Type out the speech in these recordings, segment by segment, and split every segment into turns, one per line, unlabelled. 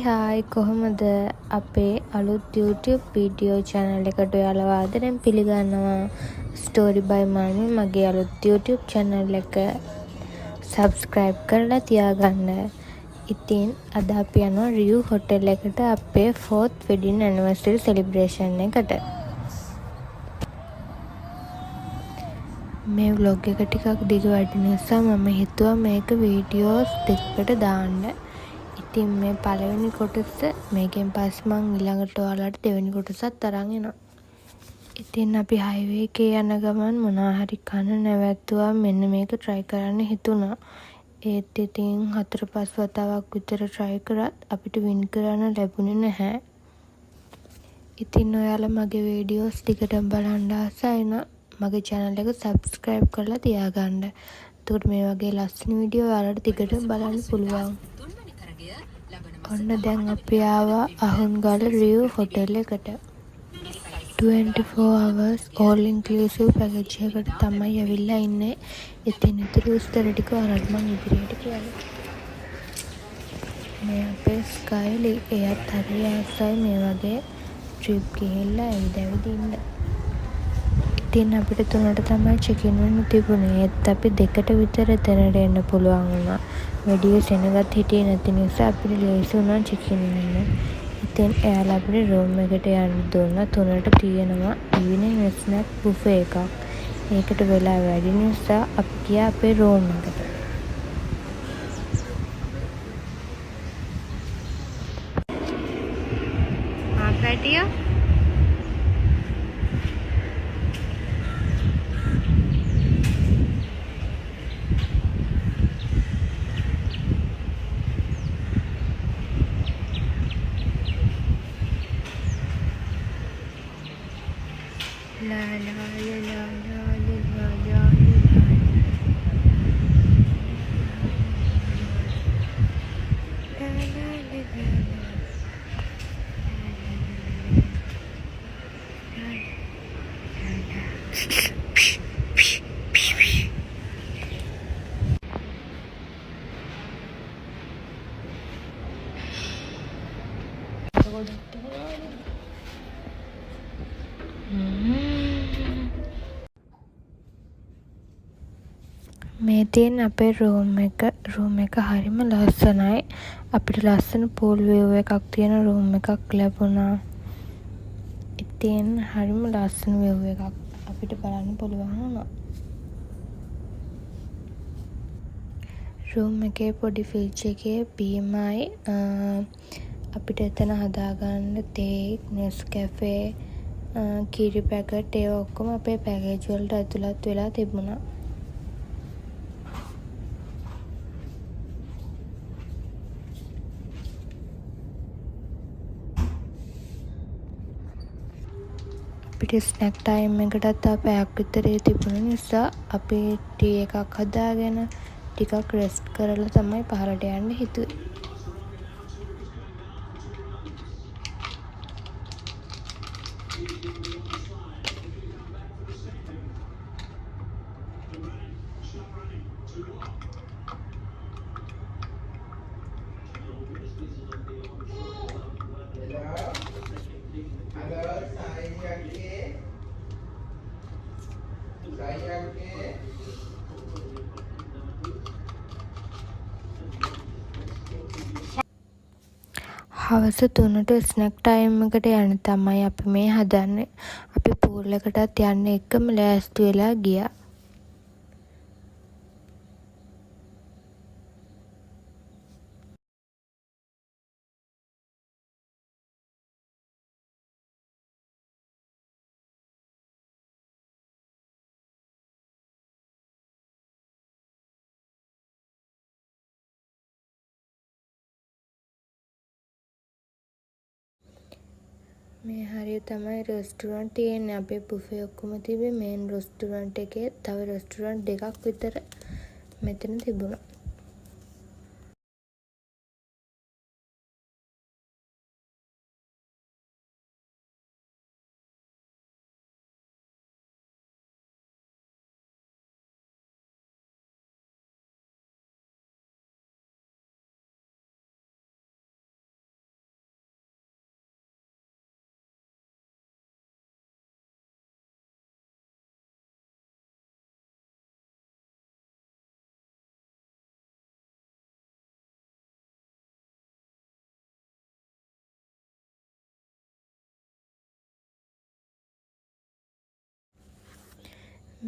Hi කොහොමද අපේ අලුත් YouTube වීඩියෝ channel එකට ඔයාලව ආදරෙන් පිළිගන්නවා. ස්ටෝරි බයි මානි මගේ අලුත් YouTube channel එක subscribe කරලා තියාගන්න. ඉතින් අද අපි යනවා රියු hotel එකට අපේ 4th wedding anniversary celebration එකට. මේ vlog එක ටිකක් දිග වැඩි නිසා මම හිතුවා මේක වීඩියෝස් දෙකකට දාන්න. ඉතින් මේ පළවෙනි කොටස මේකෙන් පස්සේ මම ඊළඟට ඔයාලට දෙවෙනි කොටසත් අරන් එනවා. ඉතින් අපි හයිවේ එකේ යන ගමන් මොනවා හරි කන නැවැත්තුවා මෙන්න මේක try කරන්න හිතුණා. ඒත් ඉතින් 4-5 වතාවක් විතර try කරත් අපිට win කරන්න ලැබුණේ නැහැ. ඉතින් ඔයාලා මගේ වීඩියෝස් ටිකටම බලන්න ආසයි නම් මගේ channel එක subscribe කරලා තියාගන්න. එතකොට මේ වගේ ලස්සන වීඩියෝ ඔයාලට ටිකටම බලන්න පුළුවන්. ඔන්න දැන් අපි ආවා අහුන්ගල රියු hotel එකට. 24 hours all inclusive package එකට තමයි ඇවිල්ලා ඉන්නේ. ඉතින් ඉතුරු විස්තර ටික ඔයාලට මම ඉදිරියට කියන්නම්. මේ අපේ ස්කයිලි එයත් හරි ආසයි මේ වගේ trip ගිහිල්ලා ඇවිද ඉන්න. ඉතින් අපිට 3ට තමයි check-in වෙන්න තිබුණේ. ඒත් අපි 2ට විතර එතනට එන්න පුළුවන් වුණා. වැඩි සෙනගත් හිටියේ නැති නිසා අපිට ලේසි වුණා check-in වෙන්න. ඉතින් එයාලා අපිට room එකට යන්න දුන්නා. 3ට තියෙනවා evening snack buffet එකක්. ඒකට වෙලා වැඩි නිසා අපි ගියා අපේ room එකට. ආපැටිය La la la la la la la මේ තියෙන අපේ room එක හරිම ලස්සනයි. අපිට ලස්සන pool view එකක් තියෙන room එකක් ලැබුණා. ඉතින් හරිම ලස්සන view එකක් අපිට බලන්න පුළුවන් වුණා. room එකේ පොඩි fridge එකේ බීමයි අපිට එතන හදාගන්න තේ, Nescafe, කිරි පැකට් ඒ ඔක්කොම අපේ package වලට ඇතුළත් වෙලා තිබුණා. අපිට ස්නැක් ටයිම් එකටත් තව පැයක් විතර තිබුණ නිසා අපි ටී එකක් හදාගෙන ටිකක් රෙස්ට් කරලා තමයි පහළට යන්න හිතුවේ. හවස 3ට ස්නැක් ටයිම් එකට යන්න තමයි අපි මේ හදන්නේ. අපි pool එකටත් යන්න එකම ලෑස්ති වෙලා ගියා. මේ හරිය තමයි රෙස්ටුරන්ට් තියෙන්නේ. අපේ බුෆේ ඔක්කොම තිබ්බේ මේන් රෙස්ටුරන්ට් එකේ. තව රෙස්ටුරන්ට් දෙකක් විතර මෙතන තිබුණා.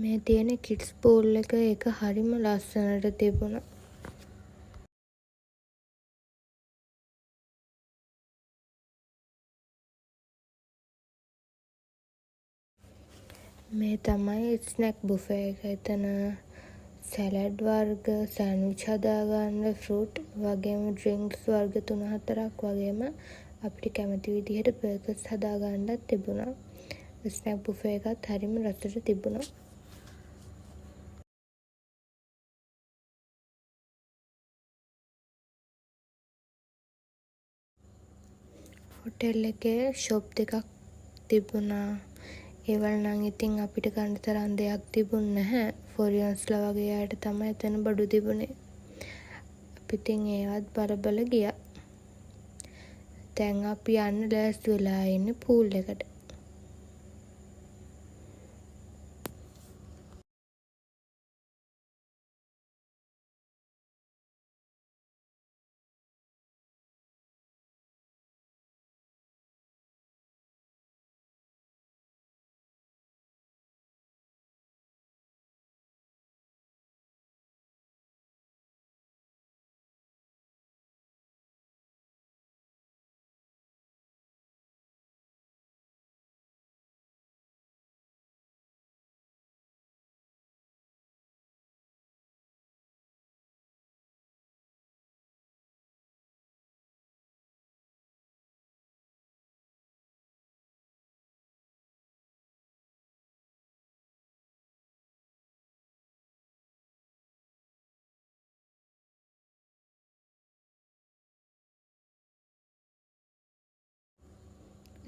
මේ තියෙන කිඩ්ස් පූල් එක ඒක හරිම ලස්සනට තිබුණා. මේ තමයි ස්නැක් බුෆේ එක. එතන සැලඩ් වර්ග, සෑන්විච් හදාගන්න, ෆෘට් වගේම ඩ්‍රින්ක්ස් වර්ග 3-4ක් වගේම අපිට කැමති විදිහට බර්ගර්ස් හදාගන්නත් තිබුණා. ස්නැක් බුෆේ එකත් හරිම රසට තිබුණා. හොටෙල් එකේ ෂොප් දෙකක් තිබුණා. ඒවල නම් ඉතින් අපිට ගන්න තරම් දෙයක් තිබුණ නැහැ. ෆොරියන්ස්ලා වගේ අයට තමයි එතන බඩු තිබුණේ. අපි ඉතින් ඒවත් බල ගියා. දැන් අපි යන්න ලෑස්ති වෙලා ඉන්නේ පූල් එකට.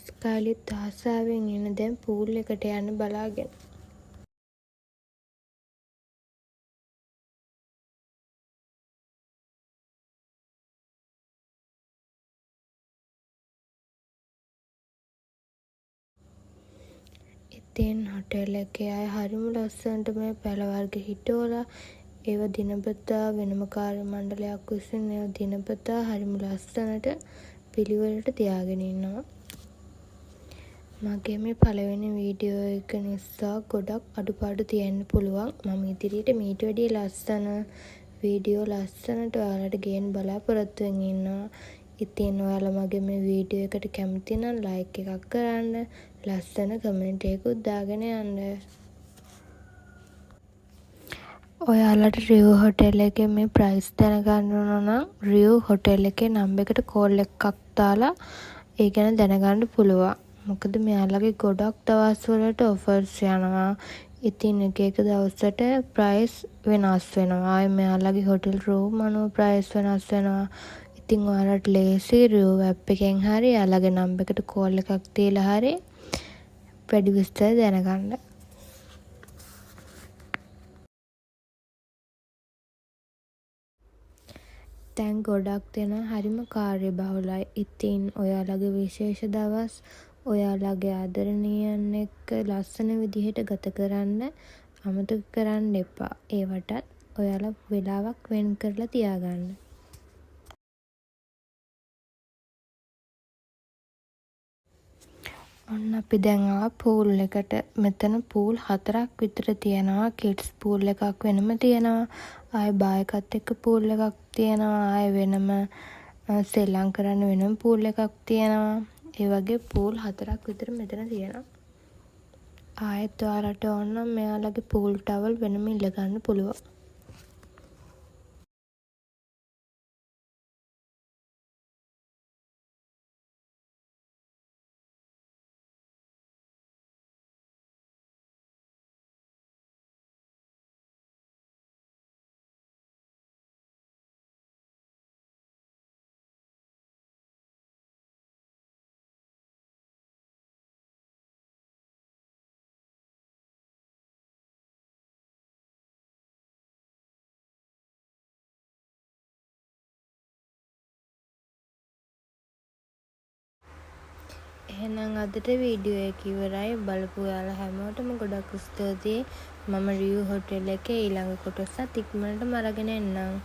ස්කයිලිත් ආසාවෙන් ඉන්න දැන් පූල් එකට යන්න බලාගෙන. ඉතින් හොටෙල් එකේ අය හරිම ලස්සනට මේ පැළ වර්ග හිටවලා ඒවා දිනපතා වෙනම කාර්ය මණ්ඩලයක් විසින් ඒවා දිනපතා හරිම ලස්සනට පිළිවෙලට තියාගෙන ඉන්නවා. මගේ මේ පළවෙනි වීඩියෝ එක නිසා ගොඩක් අඩුපාඩු තියෙන්න පුළුවන්. මම ඉදිරියට මීට වැඩිය ලස්සන වීඩියෝ ලස්සනට ඔයාලට ගේන්න බලාපොරොත්තු වෙමින් ඉන්නවා. ඉතින් ඔයාලා මගේ මේ වීඩියෝ එකට කැමති නම් ලයික් එකක් කරන්න, ලස්සන කමෙන්ට් එකකුත් දාගෙන යන්න. ඔයාලට රිව් හොටෙල් එකේ මේ ප්‍රයිස් දැනගන්න ඕන නම් රිව් හොටෙල් එකේ නම්බර් එකට කෝල් එකක් දාලා ඒ ගැන දැනගන්න පුළුවන්. මොකද මෙයාලගේ ගොඩක් දවස් වලට ඔෆර්ස් යනවා. ඉතින් එක දවසට ප්‍රයිස් වෙනස් වෙනවා. මෙයාලගේ හොටෙල් රූම් අනුව ප්‍රයිස් වෙනස් වෙනවා. ඉතින් ඔයාලට ලේසි රිව් ඇප් එකෙන් හරි එයාලගේ නම්බර් එකට කෝල් එකක් දීලා හරි වැඩි විස්තර දැනගන්න. දැන් ගොඩක් දෙනා හරිම කාර්යබහුලයි. ඉතින් ඔයාලගේ විශේෂ දවස් ඔයාලගේ ආදරණීයන් එක්ක ලස්සන විදිහට ගත කරන්න අමතක කරන්න එපා. ඒවටත් ඔයාලා වෙලාවක් වෙන් කරලා තියාගන්න. ඔන්න අපි දැන් ආවා පූල් එකට. මෙතන පූල් 4ක් විතර තියෙනවා. කිඩ්ස් පූල් එකක් වෙනම තියෙනවා. ආයෙ බා එකත් එක්ක පූල් එකක් තියෙනවා. ආයෙ වෙනම සෙල්ලම් කරන්න වෙනම පූල් එකක් තියෙනවා. ඒ වගේ පූල් 4ක් විතර මෙතන තියෙනවා. ආයෙත් ඔයාලට ඕන නම් මෙයාලගේ පූල් ටවල් වෙනම ඉල්ල ගන්න පුළුවන්. එහෙනම් අදට වීඩියෝ එක ඉවරයි. බලපු ඔයාලා හැමෝටම ගොඩක් ස්තුතියි. මම රිව් හොටෙල් එකේ ඊළඟ කොටසත් ඉක්මනටම අරගෙන එන්නම්.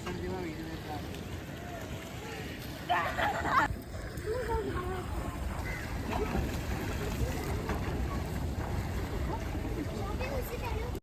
ලස්සන දේවල් වීඩියෝ එකක් දාන්න.